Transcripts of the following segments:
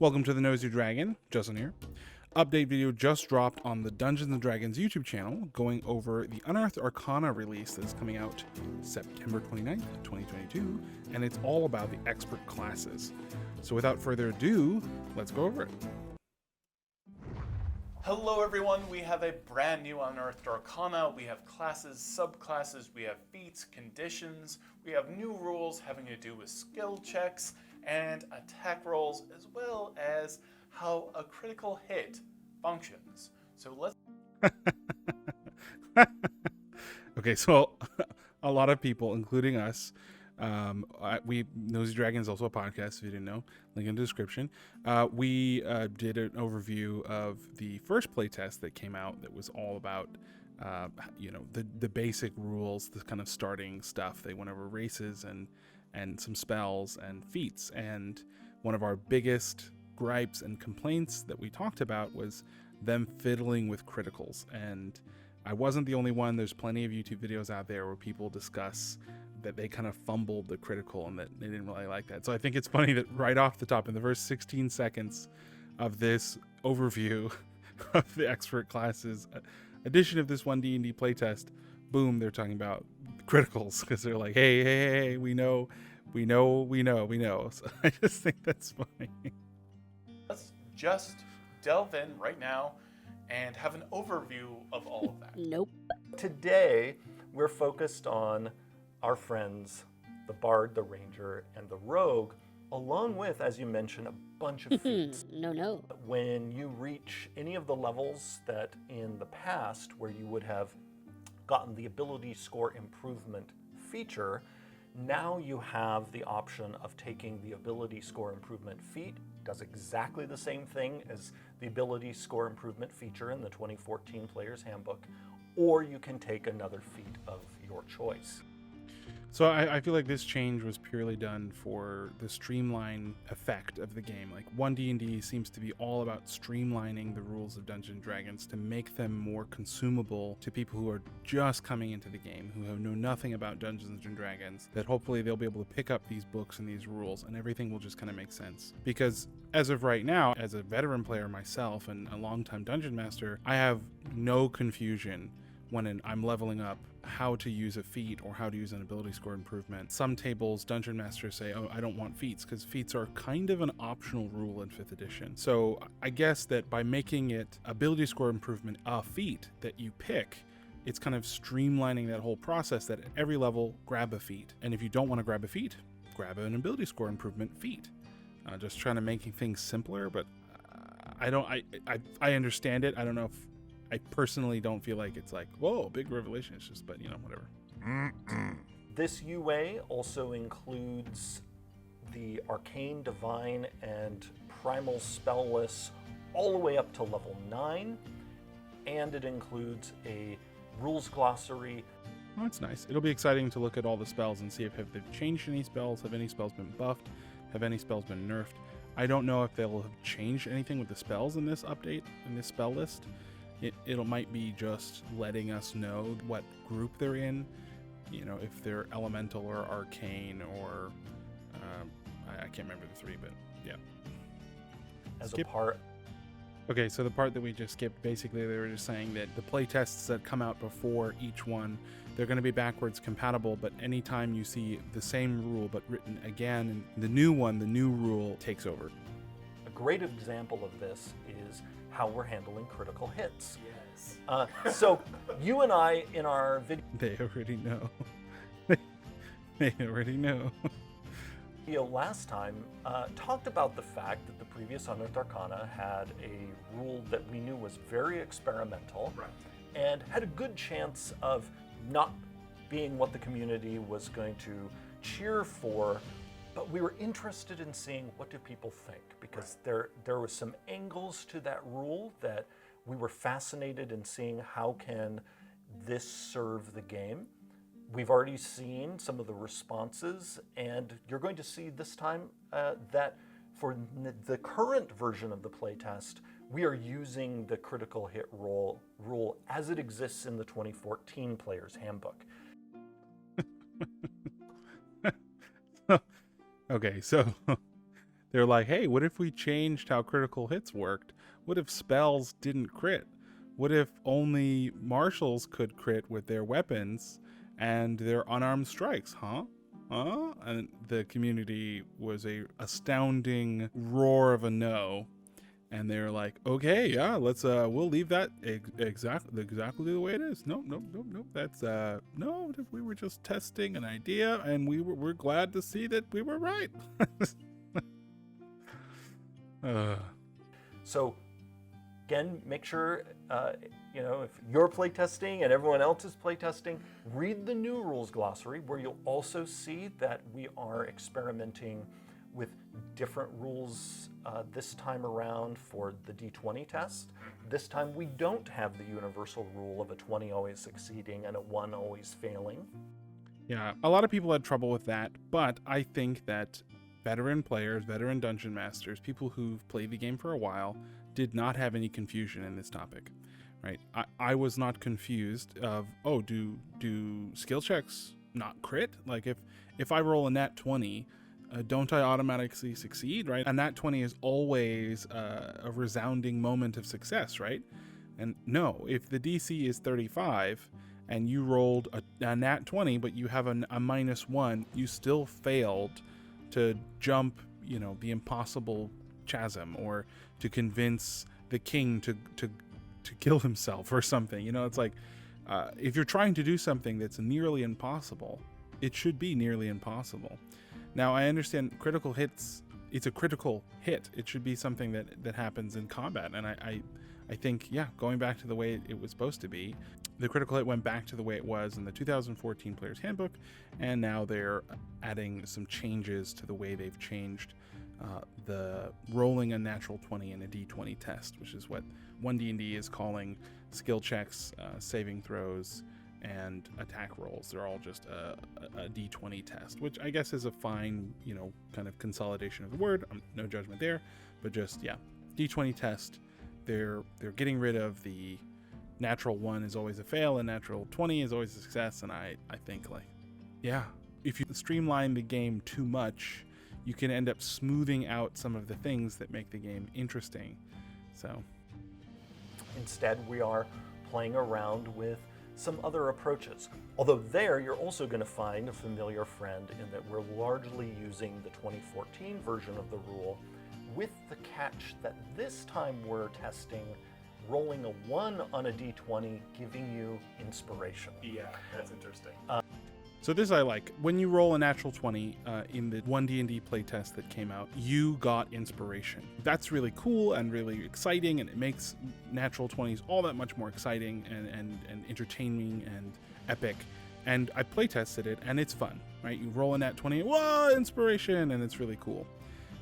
Welcome to the Nosy Dragon, Justin here. Update video just dropped on the Dungeons & Dragons YouTube channel going over the Unearthed Arcana release that's coming out September 29th, 2022, and it's all about the expert classes. So without further ado, let's go over it. Hello everyone, we have a brand new Unearthed Arcana. We have classes, subclasses, we have feats, conditions, we have new rules having to do with skill checks and attack rolls, as well as how a critical hit functions. So let's... Okay, so a lot of people, including us, Nosy Dragon is also a podcast, if you didn't know, link in the description. We did an overview of the first playtest that came out that was all about, the basic rules, the kind of starting stuff. They went over races and some spells and feats. And one of our biggest gripes and complaints that we talked about was them fiddling with criticals. And I wasn't the only one. There's plenty of YouTube videos out there where people discuss that they kind of fumbled the critical and that they didn't really like that. So I think it's funny that right off the top, in the first 16 seconds of this overview of the expert classes edition of this One D&D playtest, boom, they're talking about criticals because they're like, hey, we know. So I just think that's funny. Let's just delve in right now and have an overview of all of that. Nope. Today, we're focused on our friends, the Bard, the Ranger, and the Rogue, along with, as you mentioned, a bunch of feats. No. When you reach any of the levels that in the past where you would have gotten the ability score improvement feature, now you have the option of taking the ability score improvement feat, does exactly the same thing as the ability score improvement feature in the 2014 Player's Handbook, or you can take another feat of your choice. So I feel like this change was purely done for the streamline effect of the game. Like One D&D seems to be all about streamlining the rules of Dungeons & Dragons to make them more consumable to people who are just coming into the game, who know nothing about Dungeons & Dragons, that hopefully they'll be able to pick up these books and these rules and everything will just kind of make sense. Because as of right now, as a veteran player myself and a longtime Dungeon Master, I have no confusion when I'm leveling up how to use a feat or how to use an ability score improvement. Some tables, Dungeon Masters say, oh, I don't want feats, because feats are kind of an optional rule in 5th edition. So I guess that by making it ability score improvement a feat that you pick, it's kind of streamlining that whole process that at every level, grab a feat. And if you don't want to grab a feat, grab an ability score improvement feat. Just trying to make things simpler, but I understand it. I don't know if I personally don't feel like it's like, whoa, big revelation. It's just, but whatever. This UA also includes the Arcane, Divine, and Primal spell lists all the way up to level 9, and it includes a rules glossary. Oh, that's nice. It'll be exciting to look at all the spells and see if they've changed any spells, have any spells been buffed, have any spells been nerfed. I don't know if they'll have changed anything with the spells in this update, in this spell list. It might be just letting us know what group they're in, if they're elemental or arcane or I can't remember the three, but yeah. Okay, so the part that we just skipped, basically they were just saying that the playtests that come out before each one, they're going to be backwards compatible, but anytime you see the same rule but written again, the new rule takes over. A great example of this is how we're handling critical hits. Yes. So you and I in our video They already know. They already know. Last time talked about the fact that the previous Unearthed Arcana had a rule that we knew was very experimental, Right. and had a good chance of not being what the community was going to cheer for, but we were interested in seeing what do people think, because there were some angles to that rule that we were fascinated in seeing how can this serve the game. We've already seen some of the responses, and you're going to see this time that for the current version of the playtest, we are using the critical hit rule as it exists in the 2014 Player's Handbook. Okay, so They're like, hey, what if we changed how critical hits worked? What if spells didn't crit? What if only marshals could crit with their weapons and their unarmed strikes? Huh? And the community was a astounding roar of a no. And they're like, okay, yeah, let's we'll leave that exactly the way it is. Nope. That's no, we were just testing an idea, and we're glad to see that we were right. So again, make sure if you're playtesting and everyone else is playtesting, read the new rules glossary, where you'll also see that we are experimenting with different rules this time around for the D20 test. This time we don't have the universal rule of a 20 always succeeding and a 1 always failing. Yeah, a lot of people had trouble with that, but I think that veteran players, veteran dungeon masters, people who've played the game for a while, did not have any confusion in this topic, right? I was not confused of, oh, do skill checks not crit? Like if I roll a nat 20, don't I automatically succeed, right? A nat 20 is always a resounding moment of success, right? And no, if the DC is 35 and you rolled a nat 20, but you have a -1, you still failed to jump, the impossible chasm, or to convince the king to kill himself or something. It's like, if you're trying to do something that's nearly impossible, it should be nearly impossible. Now, I understand critical hits, it's a critical hit. It should be something that happens in combat. And I think, yeah, going back to the way it was supposed to be, the critical hit went back to the way it was in the 2014 Player's Handbook, and now they're adding some changes to the way they've changed the rolling a natural 20 in a D20 test, which is what One D&D is calling skill checks, saving throws, and attack rolls. They're all just a D20 test, which I guess is a fine, kind of consolidation of the word. No judgment there, but just, yeah, D20 test. They're getting rid of the natural 1 is always a fail and natural 20 is always a success. And I think, like, yeah, if you streamline the game too much, you can end up smoothing out some of the things that make the game interesting. So instead, we are playing around with some other approaches. Although there, you're also going to find a familiar friend in that we're largely using the 2014 version of the rule, with the catch that this time we're testing rolling a 1 on a D20, giving you inspiration. Yeah, that's interesting. So this I like. When you roll a natural 20 in the One D&D playtest that came out, you got inspiration. That's really cool and really exciting, and it makes natural 20s all that much more exciting and entertaining and epic. And I playtested it, and it's fun, right? You roll a nat 20, whoa, inspiration, and it's really cool.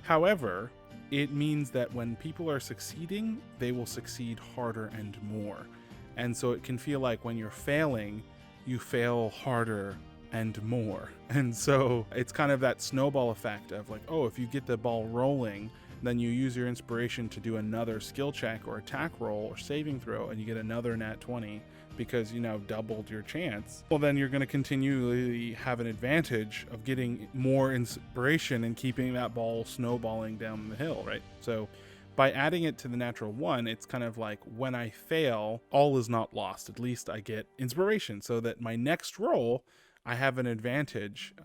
However, it means that when people are succeeding, they will succeed harder and more. And so it can feel like when you're failing, you fail harder and more. And so it's kind of that snowball effect of like, oh, if you get the ball rolling, then you use your inspiration to do another skill check or attack roll or saving throw, and you get another nat 20 because you now doubled your chance. Well, then you're going to continually have an advantage of getting more inspiration and keeping that ball snowballing down the hill, right? So by adding it to the natural 1, it's kind of like when I fail, all is not lost. At least I get inspiration so that my next roll, I have an advantage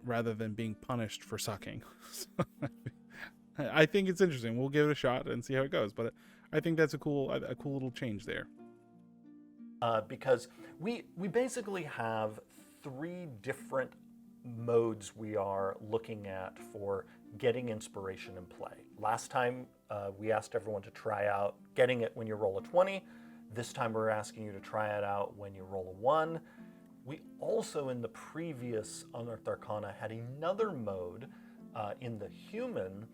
rather than being punished for sucking. So, I think it's interesting. We'll give it a shot and see how it goes. But I think that's a cool little change there. Because we basically have 3 different modes we are looking at for getting inspiration in play. Last time we asked everyone to try out getting it when you roll a 20. This time we're asking you to try it out when you roll a 1. We also, in the previous Unearthed Arcana, had another mode in the human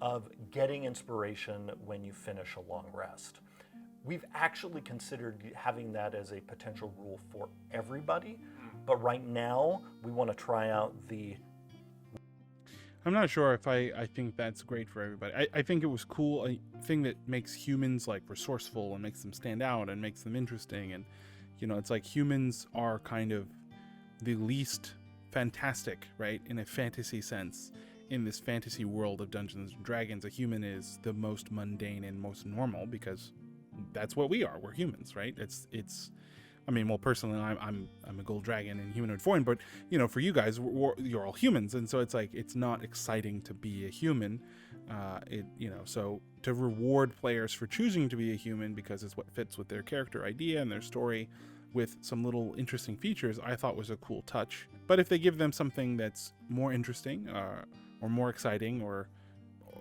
of getting inspiration when you finish a long rest. We've actually considered having that as a potential rule for everybody, but right now we want to try out the... I'm not sure if I think that's great for everybody. I think it was cool, a thing that makes humans like resourceful and makes them stand out and makes them interesting. And it's like humans are kind of the least fantastic, right, in a fantasy sense, in this fantasy world of Dungeons and Dragons, a human is the most mundane and most normal because that's what we are. We're humans, right? It's. I mean, well, personally, I'm a gold dragon in humanoid form, but for you guys, you're all humans, and so it's like it's not exciting to be a human. So to reward players for choosing to be a human because it's what fits with their character idea and their story, with some little interesting features, I thought was a cool touch. But if they give them something that's more interesting, or more exciting, or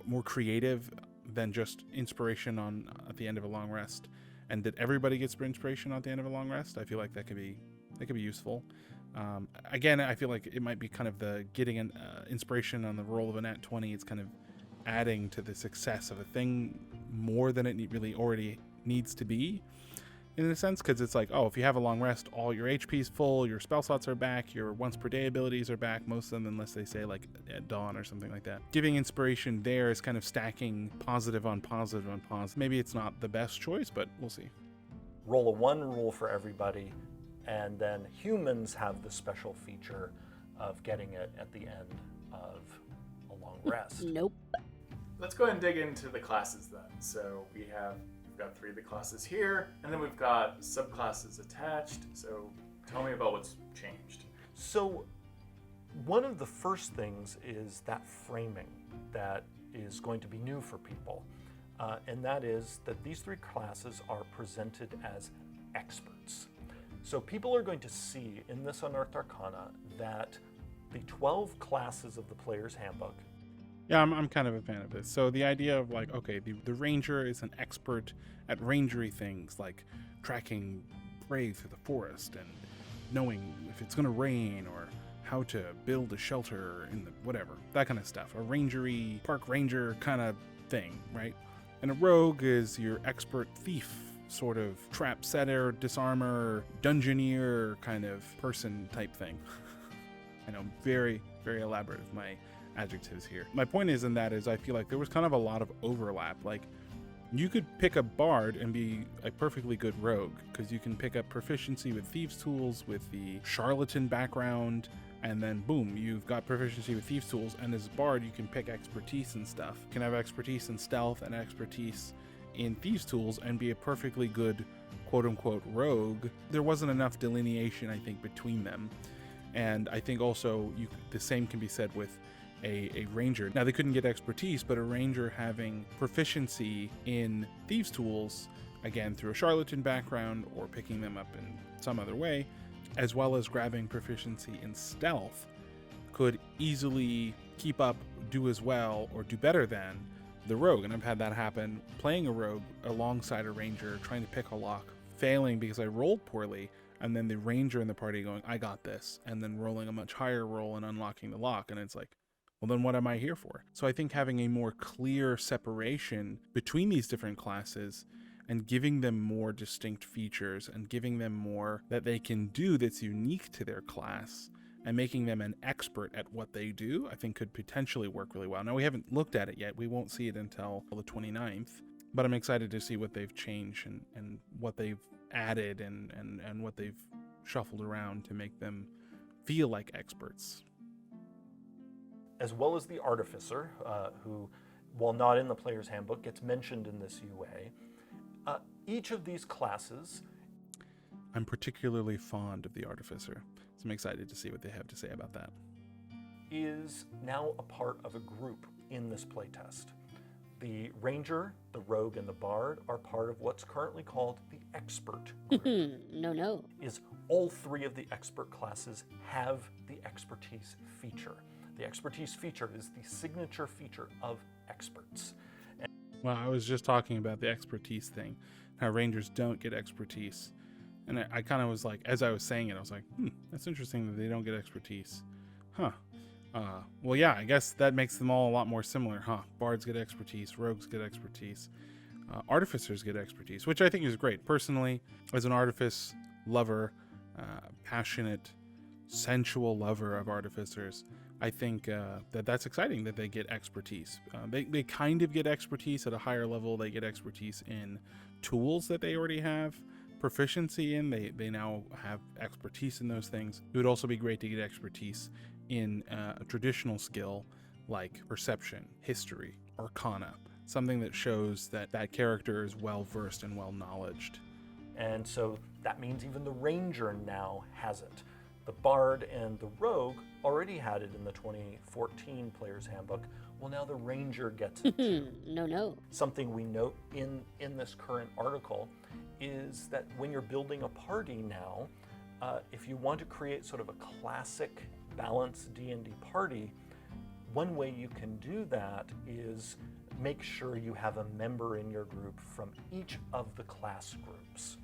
more creative than just inspiration at the end of a long rest, and that everybody gets inspiration at the end of a long rest, I feel like that could be useful. Again, I feel like it might be kind of the getting an inspiration on the roll of a nat 20. It's kind of adding to the success of a thing more than it really already needs to be, in a sense, because it's like, oh, if you have a long rest, all your HP's full, your spell slots are back, your once per day abilities are back, most of them, unless they say like at dawn or something like that. Giving inspiration there is kind of stacking positive on positive on positive. Maybe it's not the best choice, but we'll see. Roll a 1 rule for everybody, and then humans have the special feature of getting it at the end of a long rest. Nope. Let's go ahead and dig into the classes then. So we've got 3 of the classes here, and then we've got subclasses attached. So tell me about what's changed. So one of the first things is that framing that is going to be new for people. And that is that these 3 classes are presented as experts. So people are going to see in this Unearthed Arcana that the 12 classes of the Player's Handbook. Yeah, I'm kind of a fan of this. So the idea of like, okay, the ranger is an expert at rangery things like tracking prey through the forest and knowing if it's going to rain or how to build a shelter in the whatever, that kind of stuff. A rangery, park ranger kind of thing, right? And a rogue is your expert thief, sort of trap setter, disarmer, dungeoneer kind of person type thing. I know, very, very elaborate of my adjectives here. My point is I feel like there was kind of a lot of overlap. Like, you could pick a bard and be a perfectly good rogue because you can pick up proficiency with thieves tools with the charlatan background, and then boom, you've got proficiency with thieves tools. And as a bard, you can pick expertise and stuff. You can have expertise in stealth and expertise in thieves tools and be a perfectly good quote-unquote rogue. There wasn't enough delineation, I think, between them. And I think also the same can be said with a ranger. Now, they couldn't get expertise, but a ranger having proficiency in thieves tools, again through a charlatan background or picking them up in some other way, as well as grabbing proficiency in stealth, could easily keep up, do as well, or do better than the rogue. And I've had that happen playing a rogue alongside a ranger, trying to pick a lock, failing because I rolled poorly, and then the ranger in the party going, I got this, and then rolling a much higher roll and unlocking the lock. And it's like, well, then what am I here for? So I think having a more clear separation between these different classes and giving them more distinct features and giving them more that they can do that's unique to their class and making them an expert at what they do, I think could potentially work really well. Now, we haven't looked at it yet. We won't see it until the 29th, but I'm excited to see what they've changed and what they've added and what they've shuffled around to make them feel like experts. As well as the Artificer, who, while not in the Player's Handbook, gets mentioned in this UA. Each of these classes... I'm particularly fond of the Artificer, so I'm excited to see what they have to say about that. ...is now a part of a group in this playtest. The Ranger, the Rogue, and the Bard are part of what's currently called the Expert group. No. Is all 3 of the Expert classes have the Expertise feature. The Expertise feature is the signature feature of Experts. Well, I was just talking about the expertise thing, how Rangers don't get expertise. And I kind of was like, as I was saying it, I was like, that's interesting that they don't get expertise. Huh. Well, yeah, I guess that makes them all a lot more similar, huh? Bards get expertise, rogues get expertise, artificers get expertise, which I think is great. Personally, as an artifice lover, passionate, sensual lover of artificers, I think that's exciting that they get expertise. They kind of get expertise at a higher level. They get expertise in tools that they already have proficiency in. They now have expertise in those things. It would also be great to get expertise in a traditional skill like perception, history, arcana, something that shows that that character is well versed and well knowledged. And so that means even the ranger now has it. The bard and the rogue already had it in the 2014 Player's Handbook. Well, now the ranger gets it too. No. Something we note in this current article is that when you're building a party now, if you want to create sort of a classic balanced D&D party, one way you can do that is make sure you have a member in your group from each of the class groups.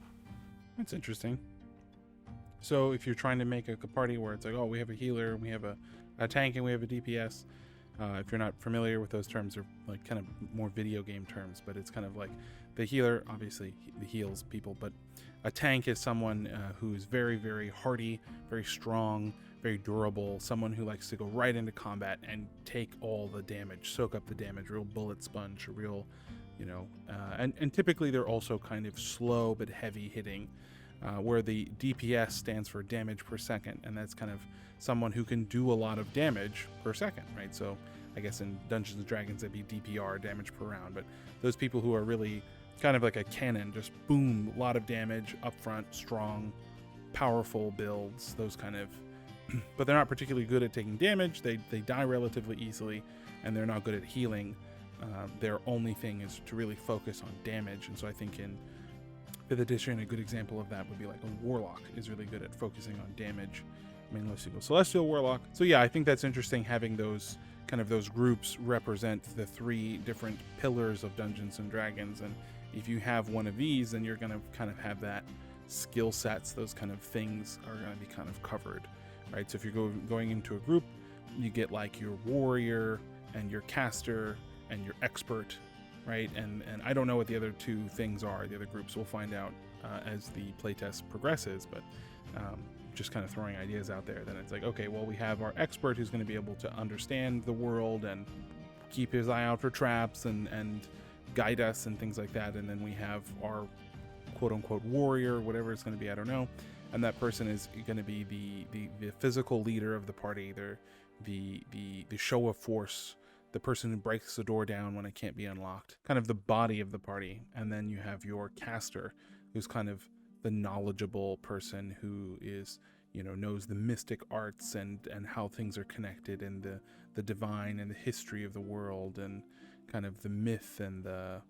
That's interesting. So if you're trying to make a party where it's like, oh, we have a healer, we have a tank, and we have a DPS, if you're not familiar with those terms, they're like kind of more video game terms, but it's kind of like the healer, obviously, he heals people, but a tank is someone who's very, very hardy, very strong, very durable, someone who likes to go right into combat and take all the damage, soak up the damage, real bullet sponge, real, and typically they're also kind of slow but heavy hitting. Where the DPS stands for damage per second, and that's kind of someone who can do a lot of damage per second, right? So I guess in Dungeons and Dragons that'd be DPR, damage per round, but those people who are really kind of like a cannon, just boom, a lot of damage up front, strong, powerful builds, those kind of, but they're not particularly good at taking damage. They die relatively easily, and they're not good at healing. Their only thing is to really focus on damage, and so I think in 5th edition, a good example of that would be like a warlock is really good at focusing on damage. I mean, unless you go celestial warlock. So yeah, I think that's interesting having those groups represent the 3 different pillars of Dungeons and Dragons. And if you have one of these, then you're going to kind of have that skill sets, those kind of things are going to be kind of covered, right? So if you're going into a group, you get like your warrior and your caster and your expert, right? And I don't know what the other 2 things are, the other groups. We'll find out as the playtest progresses, but just kind of throwing ideas out there. Then it's like, okay, well, we have our expert who's going to be able to understand the world and keep his eye out for traps and guide us and things like that. And then we have our quote-unquote warrior, whatever it's going to be, I don't know. And that person is going to be the physical leader of the party. They're the show of force, the person who breaks the door down when it can't be unlocked, kind of the body of the party. And then you have your caster, who's kind of the knowledgeable person who is, knows the mystic arts and how things are connected, and the divine and the history of the world, and kind of the myth and the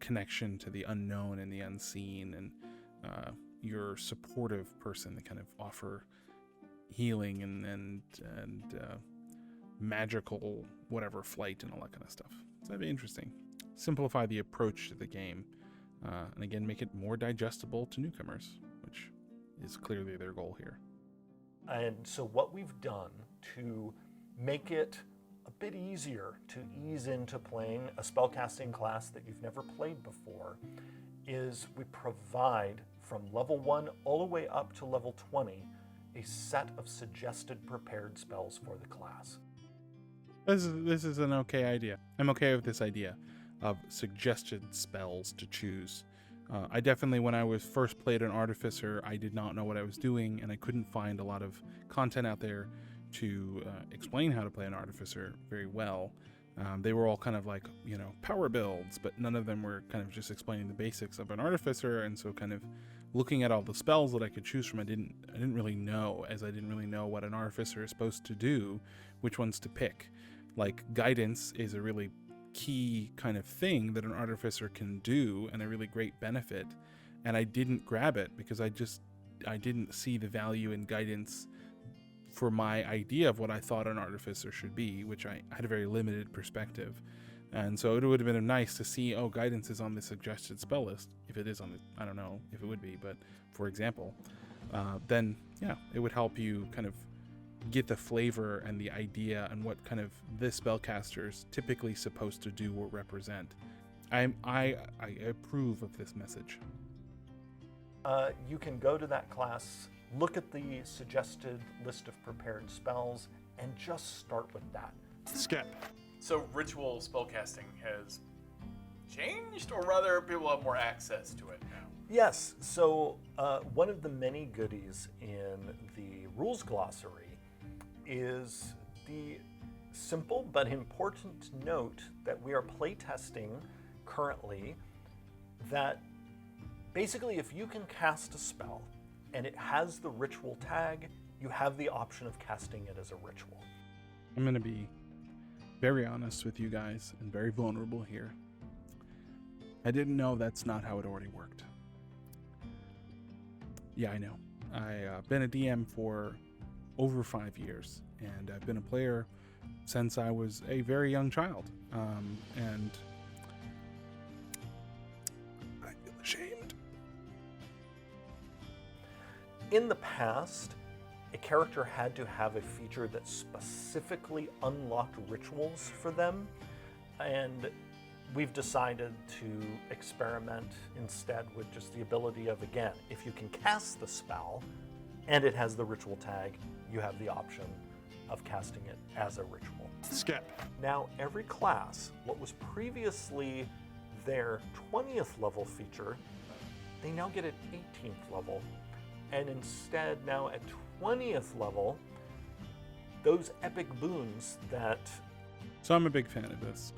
connection to the unknown and the unseen, and your supportive person that kind of offer healing and magical whatever flight and all that kind of stuff. So that'd be interesting. Simplify the approach to the game, and again, make it more digestible to newcomers, which is clearly their goal here. And so what we've done to make it a bit easier to ease into playing a spellcasting class that you've never played before is we provide from level 1 all the way up to level 20 a set of suggested prepared spells for the class. This is an okay idea. I'm okay with this idea of suggested spells to choose. I definitely, when I was first played an artificer, I did not know what I was doing, and I couldn't find a lot of content out there to explain how to play an artificer very well. They were all kind of like, power builds, but none of them were kind of just explaining the basics of an artificer. And so kind of looking at all the spells that I could choose from, I didn't really know, as I didn't really know what an artificer is supposed to do, which ones to pick. Like guidance is a really key kind of thing that an artificer can do, and a really great benefit. And I didn't grab it because I didn't see the value in guidance for my idea of what I thought an artificer should be, which I had a very limited perspective. And so it would have been nice to see, guidance is on the suggested spell list. If it is on the, I don't know if it would be, but for example, then yeah, it would help you kind of get the flavor and the idea and what kind of this spellcaster is typically supposed to do or represent. I approve of this message. You can go to that class, look at the suggested list of prepared spells, and just start with that. Skip. So ritual spellcasting has changed, or rather people have more access to it now? Yes, so one of the many goodies in the rules glossary is the simple but important to note that we are playtesting currently that basically if you can cast a spell and it has the ritual tag, you have the option of casting it as a ritual. I'm going to be very honest with you guys and very vulnerable here. I didn't know that's not how it already worked. Yeah, I know. I've been a DM for over 5 years, and I've been a player since I was a very young child. And I feel ashamed. In the past, a character had to have a feature that specifically unlocked rituals for them, and we've decided to experiment instead with just the ability of, again, if you can cast the spell and it has the ritual tag, you have the option of casting it as a ritual. Skip. Now, every class, what was previously their 20th level feature, they now get at 18th level. And instead, now at 20th level, those epic boons that... So I'm a big fan of this.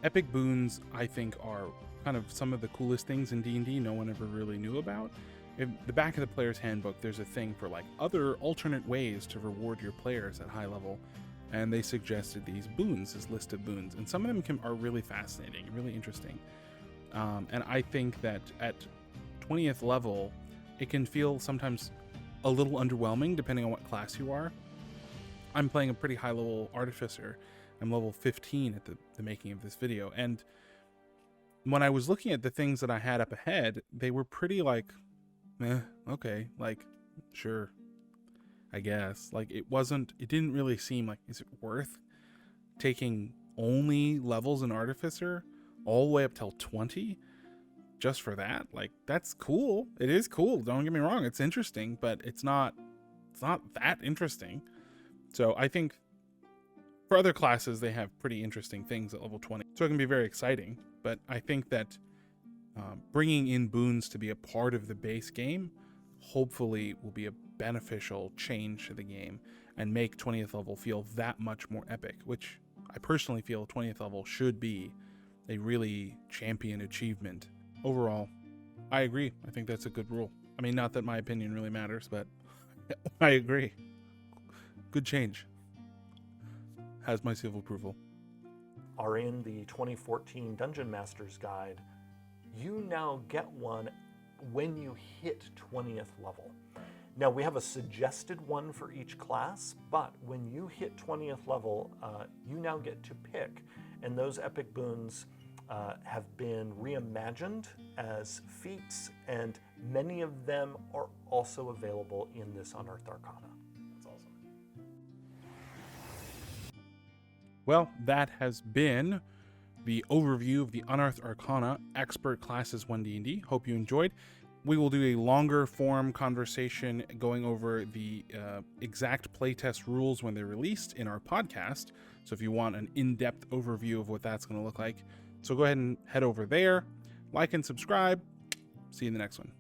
Epic boons, I think, are kind of some of the coolest things in D&D no one ever really knew about. In the back of the player's handbook, there's a thing for like other alternate ways to reward your players at high level, and they suggested these boons, this list of boons, and some of them are really fascinating, really interesting. And I think that at 20th level, it can feel sometimes a little underwhelming depending on what class you are. I'm playing a pretty high level artificer. I'm level 15 at the making of this video, and when I was looking at the things that I had up ahead, they were pretty like, okay, like, sure, I guess. Like, it didn't really seem like, is it worth taking only levels in artificer all the way up till 20 just for that? Like, that's cool. It is cool, don't get me wrong, it's interesting, but it's not that interesting. So I think for other classes, they have pretty interesting things at level 20. So it can be very exciting, but I think that bringing in boons to be a part of the base game hopefully will be a beneficial change to the game and make 20th level feel that much more epic, which I personally feel 20th level should be a really champion achievement. Overall, I agree. I think that's a good rule. I mean, not that my opinion really matters, but I agree. Good change. Has my seal of approval. are in the 2014 Dungeon Master's Guide, you now get one when you hit 20th level. Now, we have a suggested one for each class, but when you hit 20th level, you now get to pick. And those epic boons have been reimagined as feats, and many of them are also available in this Unearthed Arcana. That's awesome. Well, that has been the overview of the Unearthed Arcana Expert Classes 1D&D. Hope you enjoyed. We will do a longer form conversation going over the exact playtest rules when they're released in our podcast. So if you want an in-depth overview of what that's going to look like, so go ahead and head over there, like and subscribe. See you in the next one.